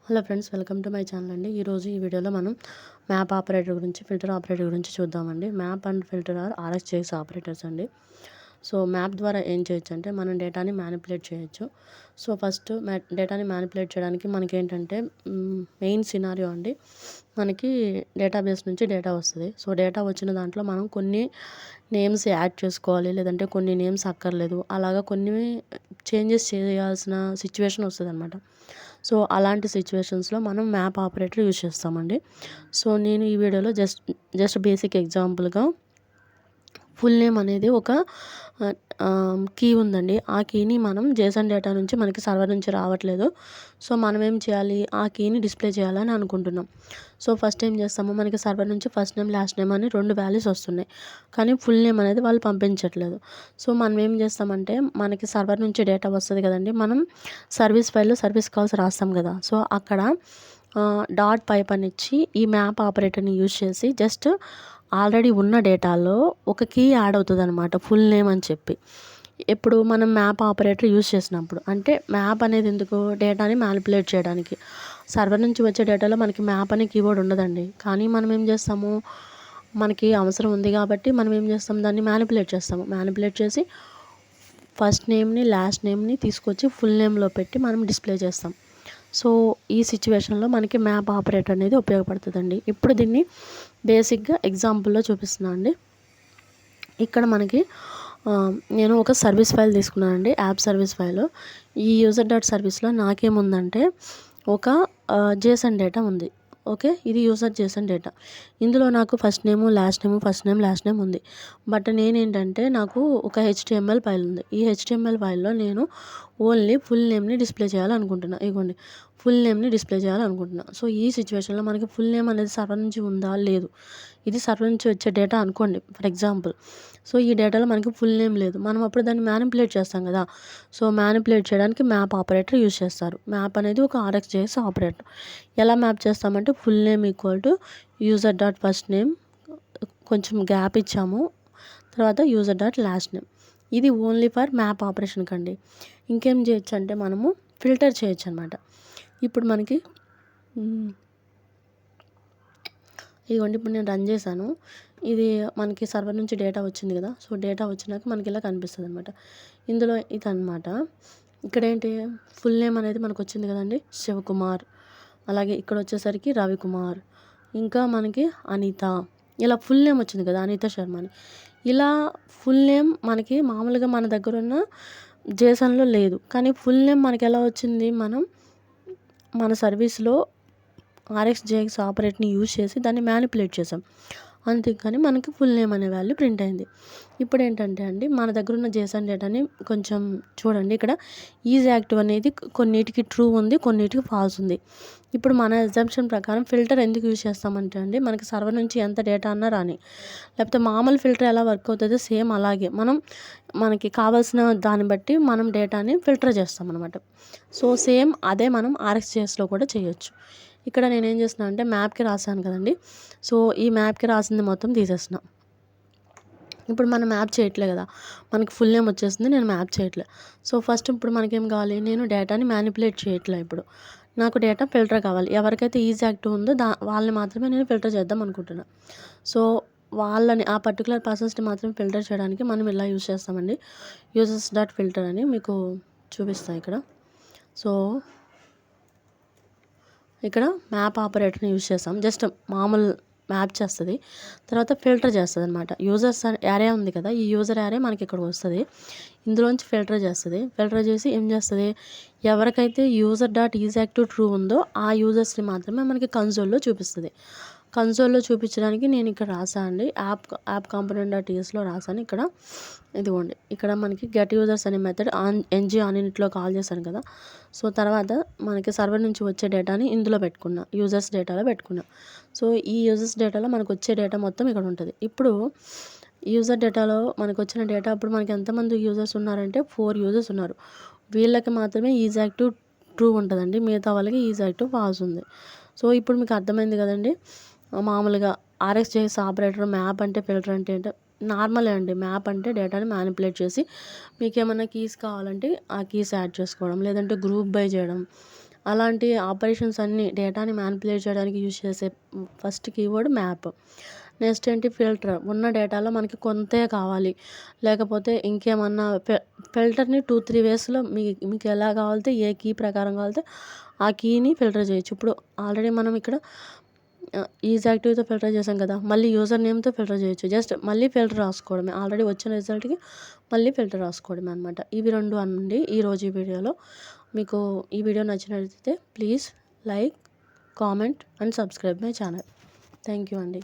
Hello friends, welcome to my channel అండి. ఈరోజు ఈ వీడియోలో మనం మ్యాప్ ఆపరేటర్ గురించి, ఫిల్టర్ ఆపరేటర్ గురించి చూద్దామండి. Map and filter are RxJS operators అండి. సో మ్యాప్ ద్వారా ఏం చేయొచ్చు అంటే మనం డేటాని మ్యానిపులేట్ చేయొచ్చు. సో ఫస్ట్ డేటాని మ్యానిపులేట్ చేయడానికి మనకి ఏంటంటే మెయిన్ సినారియో అండి, మనకి డేటాబేస్ నుంచి డేటా వస్తుంది. సో డేటా వచ్చిన దాంట్లో మనం కొన్ని నేమ్స్ యాడ్ చేసుకోవాలి, లేదంటే కొన్ని నేమ్స్ అక్కర్లేదు, అలాగా కొన్ని చేంజెస్ చేయాల్సిన సిచ్యువేషన్ వస్తుంది అనమాట. సో అలాంటి సిచ్యువేషన్స్లో మనం మ్యాప్ ఆపరేటర్ యూజ్ చేస్తామండి. సో నేను ఈ వీడియోలో జస్ట్ బేసిక్ ఎగ్జాంపుల్గా ఫుల్ నేమ్ అనేది ఒక కీ ఉందండి. ఆ కీని మనం JSON డేటా నుంచి మనకి సర్వర్ నుంచి రావట్లేదు. సో మనం ఏం చేయాలి, ఆ కీని డిస్ప్లే చేయాలని అనుకుంటున్నాం. సో ఫస్ట్ ఏం చేస్తాము, మనకి సర్వర్ నుంచి ఫస్ట్ నేమ్ లాస్ట్ నేమ్ అని 2 వాల్యూస్ వస్తున్నాయి, కానీ ఫుల్ నేమ్ అనేది వాళ్ళు పంపించట్లేదు. సో మనం ఏం చేస్తామంటే, మనకి సర్వర్ నుంచి డేటా వస్తుంది కదండి, మనం సర్వీస్ ఫైల్లో సర్వీస్ కాల్స్ రాస్తాం కదా. సో అక్కడ డాట్ పైప్ అని ఇచ్చి ఈ మ్యాప్ ఆపరేటర్ని యూజ్ చేసి జస్ట్ ఆల్రెడీ ఉన్న డేటాలో ఒక కీ యాడ్ అవుతుంది అనమాట, ఫుల్ నేమ్ అని చెప్పి. ఇప్పుడు మనం మ్యాప్ ఆపరేటర్ యూజ్ చేసినప్పుడు, అంటే మ్యాప్ అనేది ఎందుకు, డేటాని మ్యానిపులేట్ చేయడానికి. సర్వర్ నుంచి వచ్చే డేటాలో మనకి మ్యాప్ అనే కీవర్డ్ ఉండదండి, కానీ మనం ఏం చేస్తాము, మనకి అవసరం ఉంది కాబట్టి మనం ఏం చేస్తాం, దాన్ని మ్యానిపులేట్ చేస్తాము. మ్యానిపులేట్ చేసి ఫస్ట్ నేమ్ని లాస్ట్ నేమ్ని తీసుకొచ్చి ఫుల్ నేమ్లో పెట్టి మనం డిస్ప్లే చేస్తాం. సో ఈ సిచ్యువేషన్లో మనకి మ్యాప్ ఆపరేటర్ అనేది ఉపయోగపడుతుందండి. ఇప్పుడు దీన్ని బేసిక్గా ఎగ్జాంపుల్లో చూపిస్తున్నాను అండి. ఇక్కడ మనకి నేను ఒక సర్వీస్ ఫైల్ తీసుకున్నానండి, యాప్ సర్వీస్ ఫైల్. ఈ user.serviceలో నాకేముందంటే ఒక JSON డేటా ఉంది. ఓకే, ఇది యూజర్ JSON డేటా. ఇందులో నాకు ఫస్ట్ నేమ్ లాస్ట్ నేమ్ ఉంది. బట్ నేనేంటంటే, నాకు ఒక HTML ఫైల్ ఉంది. ఈ HTML ఫైల్లో నేను ఓన్లీ ఫుల్ నేమ్ని డిస్ప్లే చేయాలనుకుంటున్నా. ఇగోండి, ఫుల్ నేమ్ని డిస్ప్లే చేయాలనుకుంటున్నా. సో ఈ సిచ్యువేషన్లో మనకి ఫుల్ నేమ్ అనేది సర్వర్ నుంచి ఉందా, లేదు. ఇది సర్వర్ నుంచి వచ్చే డేటా అనుకోండి ఫర్ ఎగ్జాంపుల్. సో ఈ డేటాలో మనకి ఫుల్ నేమ్ లేదు, మనం అప్పుడు దాన్ని మ్యానిపులేట్ చేస్తాం కదా. సో మ్యానిపులేట్ చేయడానికి మ్యాప్ ఆపరేటర్ యూజ్ చేస్తారు. మ్యాప్ అనేది ఒక RxJS ఆపరేటర్. ఎలా మ్యాప్ చేస్తామంటే, full name equal to user.first name, కొంచెం గ్యాప్ ఇచ్చాము, తర్వాత user.last name. ఇది ఓన్లీ ఫర్ మ్యాప్ ఆపరేషన్ కండి. ఇంకేం చేయొచ్చు అంటే, మనము ఫిల్టర్ చేయొచ్చు అనమాట. ఇప్పుడు మనకి ఇదిగోండి, ఇప్పుడు నేను రన్ చేశాను. ఇది మనకి సర్వర్ నుంచి డేటా వచ్చింది కదా. సో డేటా వచ్చినాక మనకి ఇలా కనిపిస్తుంది అనమాట. ఇందులో ఇది అనమాట. ఇక్కడ ఏంటి, ఫుల్ నేమ్ అనేది మనకు వచ్చింది కదండి, శివకుమార్. అలాగే ఇక్కడ వచ్చేసరికి రవికుమార్, ఇంకా మనకి అనిత. ఇలా ఫుల్ నేమ్ వచ్చింది కదా, అనిత శర్మ అని. ఇలా ఫుల్ నేమ్ మనకి మామూలుగా మన దగ్గర ఉన్న JSONలో లేదు, కానీ ఫుల్ నేమ్ మనకి ఎలా వచ్చింది, మనం మన సర్వీస్లో RxJS ఆపరేటర్ని యూజ్ చేసి దాన్ని మ్యానిపులేట్ చేసాం. అంతేకాని మనకి ఫుల్ నేమ్ అనే వాల్యూ ప్రింట్ అయింది. ఇప్పుడు ఏంటంటే అండి, మన దగ్గర ఉన్న JSON డేటాని కొంచెం చూడండి. ఇక్కడ ఈజ్ యాక్టివ్ అనేది కొన్నిటికి ట్రూ ఉంది, కొన్నిటికి ఫాల్స్ ఉంది. ఇప్పుడు మన అజంప్షన్ ప్రకారం ఫిల్టర్ ఎందుకు యూజ్ చేస్తామంటే అండి, మనకి సర్వర్ నుంచి ఎంత డేటా అన్నా రాని, లేకపోతే మామూలు ఫిల్టర్ ఎలా వర్క్ అవుతుందో సేమ్ అలాగే మనకి కావాల్సిన దాన్ని బట్టి మనం డేటాని ఫిల్టర్ చేస్తాం అనమాట. సో సేమ్ అదే మనం RxJSలో కూడా చేయొచ్చు. ఇక్కడ నేనేం చేస్తున్నా అంటే, మ్యాప్కి రాసాను కదండి. సో ఈ మ్యాప్కి రాసింది మొత్తం తీసేస్తున్నా. ఇప్పుడు మనం మ్యాప్ చేయట్లే కదా, మనకి ఫుల్ నేమ్ వచ్చేసింది, నేను మ్యాప్ చేయట్లే. సో ఫస్ట్ ఇప్పుడు మనకేం కావాలి, నేను డేటాని మ్యానిపులేట్ చేయట్లే. ఇప్పుడు నాకు డేటా ఫిల్టర్ కావాలి. ఎవరికైతే ఈజ్ యాక్టివ్ ఉందో వాళ్ళని మాత్రమే నేను ఫిల్టర్ చేద్దాం అనుకుంటున్నా. సో వాళ్ళని, ఆ పర్టికులర్ పర్సన్స్ని మాత్రమే ఫిల్టర్ చేయడానికి మనం ఇలా యూజ్ చేస్తామండి, users.filter అని మీకు చూపిస్తాను ఇక్కడ. సో ఇక్కడ మ్యాప్ ఆపరేటర్ని యూజ్ చేస్తాం. జస్ట్ మామూలు మ్యాప్ చేస్తుంది, తర్వాత ఫిల్టర్ చేస్తుంది అనమాట. యూజర్స్ యారే ఉంది కదా, ఈ యూజర్ యారే మనకి ఇక్కడ వస్తుంది. ఇందులోంచి ఫిల్టర్ చేస్తుంది. ఫిల్టర్ చేసి ఏం చేస్తుంది, ఎవరికైతే user.isActive ట్రూ ఉందో ఆ యూజర్స్ని మాత్రమే మనకి కన్సోల్లో చూపిస్తుంది. కన్సోల్లో చూపించడానికి నేను ఇక్కడ రాసాను అండి, యాప్ కాంపోనెంట్.tsలో రాసాను. ఇక్కడ ఇదిగోండి, ఇక్కడ మనకి గెట్ యూజర్స్ అనే మెథడ్ ng-on-initలో కాల్ చేశాను కదా. సో తర్వాత మనకి సర్వర్ నుంచి వచ్చే డేటాని ఇందులో పెట్టుకున్నా, యూజర్స్ డేటాలో పెట్టుకున్నా. సో ఈ యూజర్స్ డేటాలో మనకు వచ్చే డేటా మొత్తం ఇక్కడ ఉంటుంది. ఇప్పుడు యూజర్ డేటాలో మనకు వచ్చిన డేటా, ఇప్పుడు మనకి ఎంతమంది యూజర్స్ ఉన్నారంటే 4 యూజర్స్ ఉన్నారు. వీళ్ళకి మాత్రమే ఈజ్ యాక్టివ్ ట్రూ ఉంటుందండి, మిగతా వాళ్ళకి ఈజ్ యాక్టివ్ ఫాల్స్ ఉంది. సో ఇప్పుడు మీకు అర్థమైంది కదండి, మామూలుగా RxJS ఆపరేటర్ మ్యాప్ అంటే ఫిల్టర్ అంటే ఏంటో నార్మలే అండి. మ్యాప్ అంటే డేటాని మ్యానిపులేట్ చేసి మీకు ఏమైనా కీస్ కావాలంటే ఆ కీస్ యాడ్ చేసుకోవడం, లేదంటే గ్రూప్ బై చేయడం, అలాంటి ఆపరేషన్స్ అన్నీ డేటాని మ్యానిపులేట్ చేయడానికి యూజ్ చేసే ఫస్ట్ కీవర్డ్ మ్యాప్. నెక్స్ట్ ఏంటి ఫిల్టర్. ఉన్న డేటాలో మనకి కొంతే కావాలి, లేకపోతే ఇంకేమన్నా ఫిల్టర్‌ని 2, 3 వేస్‌లో మీకు ఎలా కావాలితే ఏ కీ ప్రకారం కావాలితే ఆ కీని ఫిల్టర్ చేయొచ్చు. ఇప్పుడు ఆల్రెడీ మనం ఇక్కడ ఈజ్ యాక్టివ్‌తో ఫిల్టర్ చేసాం కదా! మళ్ళీ యూజర్ నేమ్‌తో ఫిల్టర్ చేయొచ్చు. జస్ట్ మళ్ళీ ఫిల్టర్ రాసుకోవడమే. ఆల్రెడీ వచ్చిన రిజల్ట్‌కి మళ్ళీ ఫిల్టర్ రాసుకోవడమే అనమాట. ఇవి 2 అండి ఈరోజు ఈ వీడియోలో. మీకు ఈ వీడియో నచ్చినట్లయితే please like, comment and subscribe my channel. Thank you అండి.